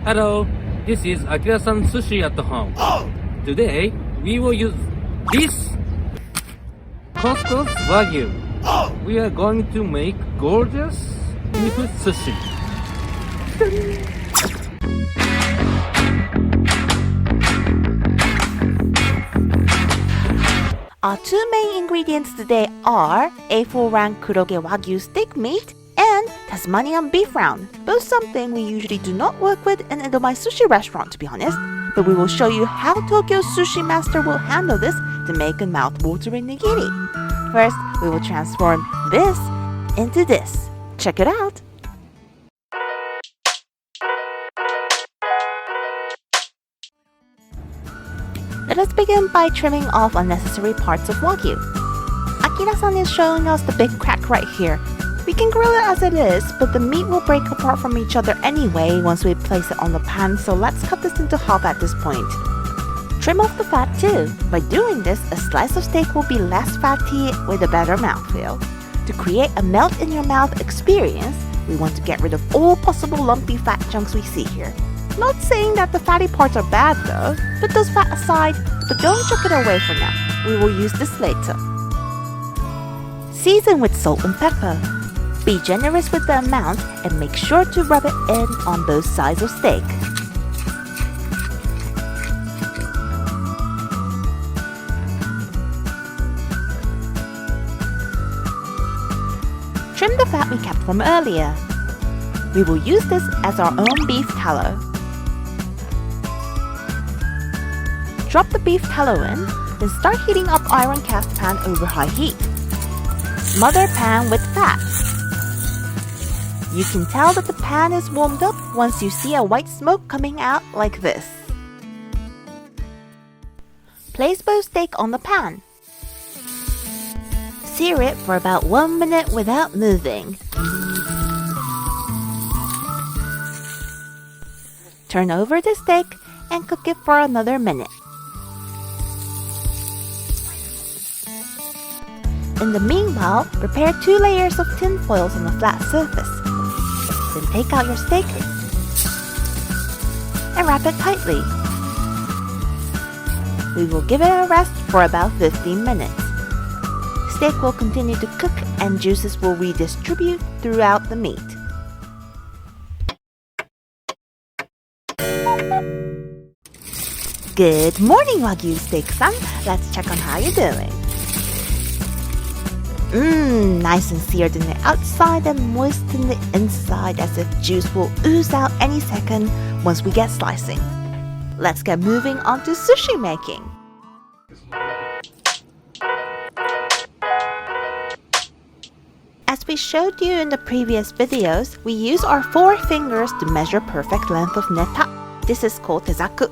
Hello, this is Akira-san Sushi at home. Today, we will use this Costco's Wagyu. We are going to make gorgeous seafood sushi. Our two main ingredients today are A4 rank Kuroge Wagyu steak meat and Tasmanian beef round, both something we usually do not work with in Edomae-sushi restaurant, to be honest, but we will show you how Tokyo's sushi master will handle this to make a mouth-watering nigiri. First, we will transform this into this. Check it out! Let us begin by trimming off unnecessary parts of Wagyu. Akira-san is showing us the big crack right here. We can grill it as it is, but the meat will break apart from each other anyway once we place it on the pan, so let's cut this into half at this point. Trim off the fat too. By doing this, a slice of steak will be less fatty with a better mouthfeel. To create a melt-in-your-mouth experience, we want to get rid of all possible lumpy fat chunks we see here. Not saying that the fatty parts are bad though, put those fat aside, but don't chuck it away for now. We will use this later. Season with salt and pepper. Be generous with the amount and make sure to rub it in on both sides of steak. Trim the fat we kept from earlier. We will use this as our own beef tallow. Drop the beef tallow in, then start heating up iron cast pan over high heat. Smother pan with fat. You can tell that the pan is warmed up once you see a white smoke coming out like this. Place both steak on the pan. Sear it for about 1 minute without moving. Turn over the steak and cook it for another minute. In the meanwhile, prepare 2 layers of tin foils on a flat surface. Then take out your steak and wrap it tightly. We will give it a rest for about 15 minutes. Steak will continue to cook and juices will redistribute throughout the meat. Good morning, Wagyu Steak-san. Let's check on how you're doing. Nice and seared in the outside and moist in the inside as if juice will ooze out any second once we get slicing. Let's get moving on to sushi making. As we showed you in the previous videos, we use our 4 fingers to measure perfect length of neta. This is called tezaku.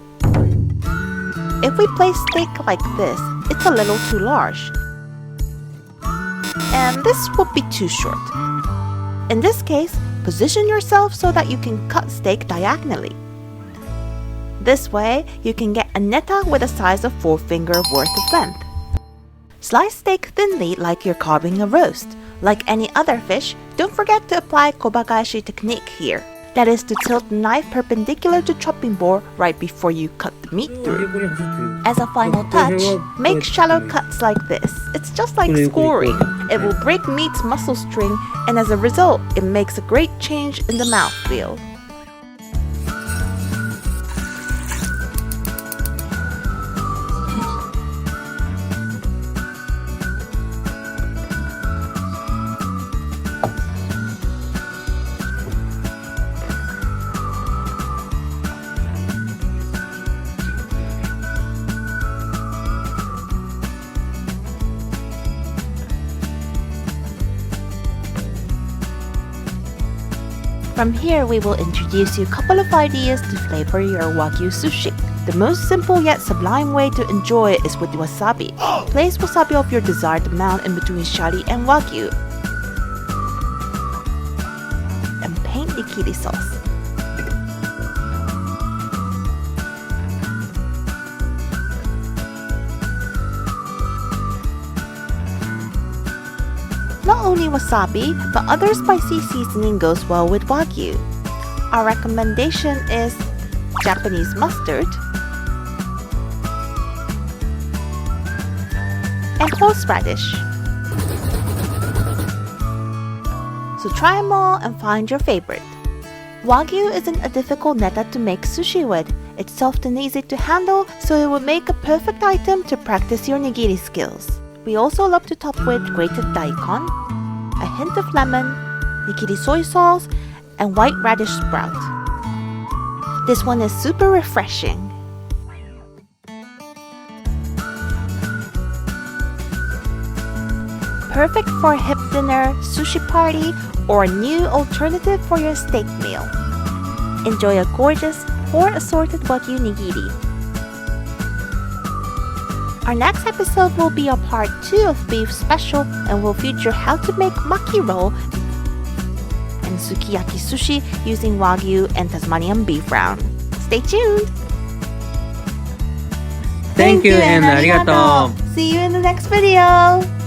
If we place steak like this, it's a little too large. And this would be too short. In this case, position yourself so that you can cut steak diagonally. This way, you can get a neta with a size of 4 finger worth of length. Slice steak thinly like you're carving a roast. Like any other fish, don't forget to apply kobagashi technique here. That is to tilt the knife perpendicular to chopping board right before you cut the meat through. As a final touch, make shallow cuts like this. It's just like scoring. It will break meat's muscle string, and as a result, it makes a great change in the mouthfeel. From here, we will introduce you a couple of ideas to flavor your Wagyu sushi. The most simple yet sublime way to enjoy it is with wasabi. Place wasabi of your desired amount in between shari and Wagyu. And paint nigiri sauce. Not only wasabi, but other spicy seasoning goes well with Wagyu. Our recommendation is Japanese mustard, and horseradish. So try them all and find your favorite. Wagyu isn't a difficult neta to make sushi with. It's soft and easy to handle, so it would make a perfect item to practice your nigiri skills. We also love to top with grated daikon, a hint of lemon, nigiri soy sauce, and white radish sprout. This one is super refreshing. Perfect for a hip dinner, sushi party, or a new alternative for your steak meal. Enjoy a gorgeous 4 assorted Wagyu nigiri. Our next episode will be a part 2 of beef special and will feature how to make maki roll and sukiyaki sushi using Wagyu and Tasmanian beef round. Stay tuned! Thank you and arigatou! See you in the next video!